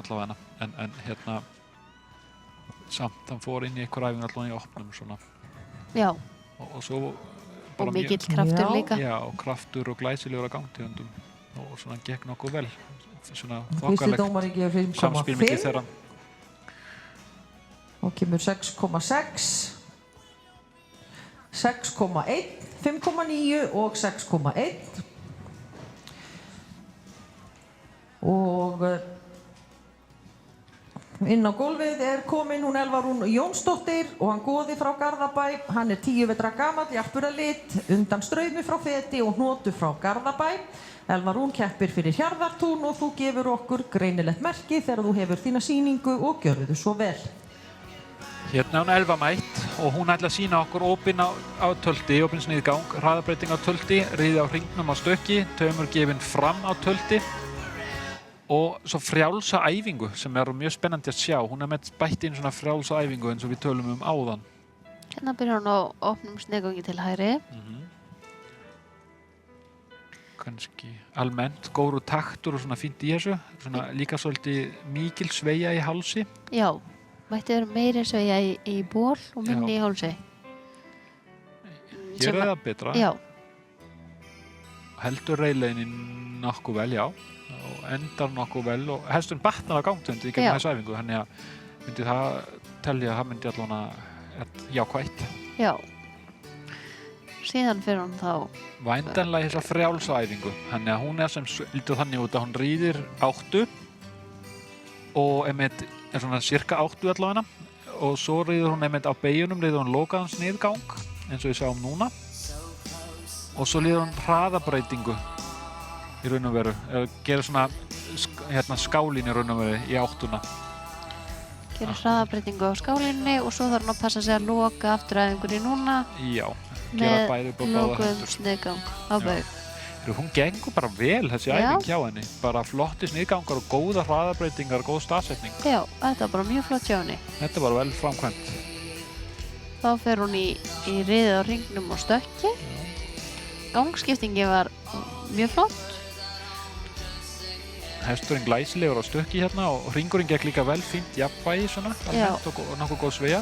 allavega en samt hann fór inn í einhver æfingu allavega í opnum svona. Já. Og svo Og mikill kraftur líka. Já, og kraftur og glæsilegur á gangtegundum og svona gekk nokkuð vel. Svona Fyrsti dómari gefur 5,5. Samspil milli þeirra. Og kemur 6,6, 6,1, 5,9 og 6,1. Og inn á gólfið komin hún Elva Rún Jónsdóttir og hann Goði frá Garðabæ. Hann 10 vetra gamall, jarpuralit, undan straumi frá Feti og hnotu frá Garðabæ. Elva Rún keppir fyrir Hjarðartún og þú gefur okkur greinilegt merki þegar þú hefur þína sýningu og gjörðu svo vel. Hérna hún Elva mætt og hún ætla að sýna okkur opinn á tölti, opinn sniðgang, hraðabreyting á tölti, riði á hringnum á stökki, taumur gefinn fram á tölti og svo frjálsa æfingu sem mjög spennandi að sjá. Hún með bætt inn svona frjálsa æfingu eins og við tölum áðan. Hérna byrjar hún á opnum sniðgangi til hægri. Kannski almennt góður taktur og svona fínt í þessu. Svona líka svolítið mikil sveigja í hálsi. Já, mætti vera meiri sveigja í ból og minni í hálsi. Hér það betra. Já. Heldur reiðleiðinni nokkuð vel, já. Og endar nokkuð vel og hesturinn batnar á gangtegund í gegnum þessu æfingu. Þannig að myndi það telja að það myndi allavega jákvætt. Já. Síðan fyrir hún þá væntanlega þessa frjálsa æfingu. Þannig að hún sem lítur þannig út að hún ríðir 8 og svona cirka 8 allavega og svo ríður hún á beyjunum, ríður hún lokaðan sniðgang eins og við sjáum núna og svo líður hún hraðabreytingu í raun og veru, gerir svona skálín í raun og veru í 8. Gerir hraðabreytingu á skálinni og svo þarf hún að passa sig að loka afturæfingunni núna. Já, gera bæði upp á báða hendur. Með lokuðum sniðgang á baug. Hún gengur bara vel þessi æfing hjá henni. Bara flotti sniðgangar og góða hraðabreytingar og góð staðsetning. Já, þetta var bara mjög flott hjá henni. Þetta var vel framkvæmt. Þá fer hún í riðið á hringnum og stökki. Gangskiptingi var mjög flott. Hesturinn glæsilegur á stökki hérna og hringurinn gekk líka vel fínt jafnvægi svona, almennt og nokkuð góð sveigja.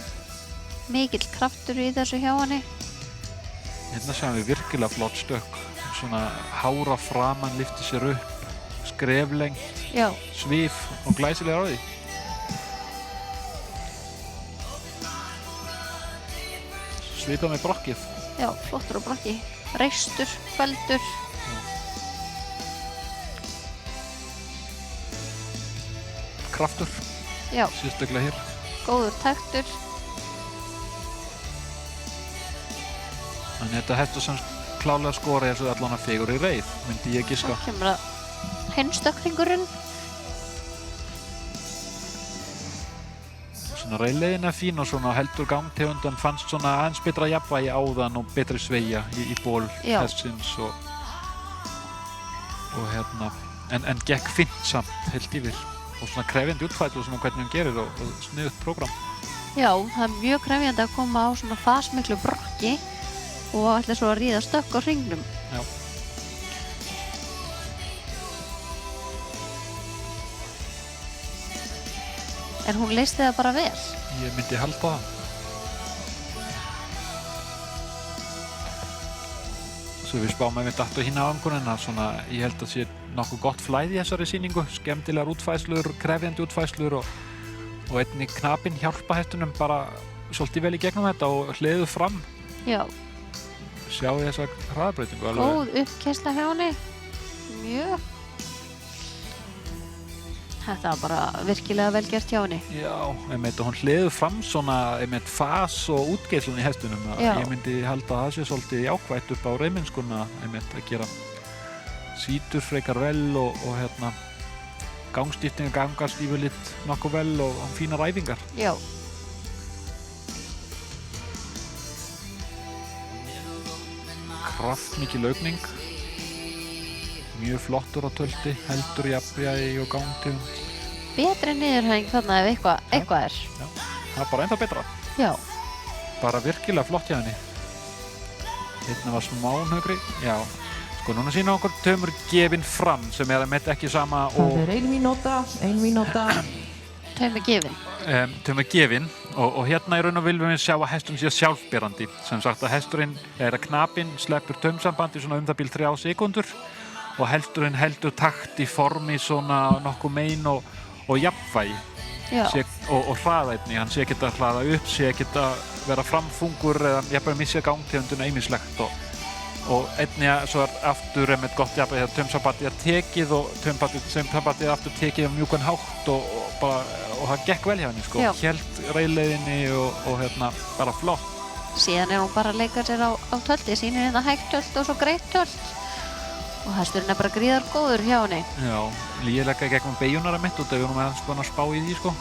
Mikill kraftur í þessu hjá henni. Hérna sjáum við virkilega flott stökk. Svona hára framan lyfti sér upp, skreflengt, svif og glæsilegur á því. Svipað með brokkið. Já, flottur á brokki. Reistur, feldur. Kraftur. Já. Sérstaklega hér. Góður taktur. Þannig þetta hestur sem klálega skori þessu allan að fegur í reið, myndi ég giska. Svo kemur að hinstökkringurinn. Svona reiðleiðin fín og svona heldur gangtegundan fannst svona aðeins betra jafnvægi áðan og betri sveigja í ból hestsins og hérna, en gekk fínt samt heilt yfir og svona krefjandi útfærslu svona hvernig hún gerir og sniðugt prógram. Já, það mjög krefjandi að koma á svona fasmiklu brokki og ætla svo að ríða stökk á hringnum. Já. En hún leysti það bara vel. Ég myndi halda það. Svo við spáum einmitt aftur hína áfangunina, svona ég held að sé nokkuð gott flæði í þessari sýningu, skemmtilegar útfærslur, krefjandi útfærslur og einnig knapinn hjálpa hestunum bara svolítið vel í gegnum þetta og hliðu fram. Já. Sjáu þessa hraðabreytingu alveg. Góð uppkeyrsla hjá henni. Mjög. Þetta var bara virkilega vel gert hjá henni. Já, og hún hliður fram svona fas og útgeislun í hestunum. Ég myndi halda að það sé svolítið jákvætt upp á reiðmennskuna að gera sítur frekar vel og hérna gangstíftingar gangast yfirleitt nokkuð vel og fínar æfingar. Já. Kraftmikil aukning. Mjög flottur á tölti, heldur jafnvægi og gangtegund. Betri niðurhæfing þarna ef eitthvað er. Já, það er bara ennþá betra. Já. Bara virkilega flott hjá henni. Hérna var smánhögri. Já, Sko, núna sýna okkur Tömur gefinn fram sem með ekki sama Það er 1 mínúta. Taumur gefinn. Tömur gefinn og hérna í raun og viljum við sjá að hesturinn sé sjálfberandi. Sem sagt að hesturinn að knapinn sleppur taumsambandi svona það bil 3 sekúndur og hesturinn heldur takt í formi svona nokkuð mein og jafnvægi. Og hraða einnig, hann sé ekkert að hlaða upp, sé ekkert að vera framfungur eða jafnvel missa gangtegundina ýmislegt og einnig svo aftur með gott jafnvægi þegar taumsambandið tekið og taumsambandið aftur tekið á mjúkan hátt og það gekk vel hjá henni sko, hélt reiðleiðinni og bara flott. Síðan hún bara að leika sér á tölti, sýnir hérna hægt tölt og svo greitt tölt og hesturinn bara gríðar góður hjá henni. Já, lígilega í gegnum beigjunara mitt og þau erum með að spá í því sko.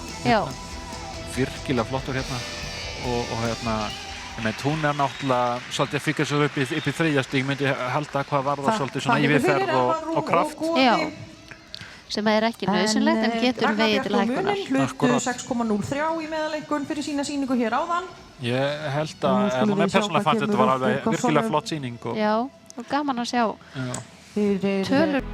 Virkilega flottur hérna og hún náttúrulega svolítið fikar svo upp í 3. stig, myndi halda hvað var það svolítið svona yfirferð og kraft. Já, sem ekki nauðsynlegt en getur vegið til hækkunar. Hlutu 6,03 í meðalengun fyrir sína sýningu hér áðan. Ég held að mér persónulega fannst þetta var alveg virkilega flott sýning. Já, og gaman að sjá tölur.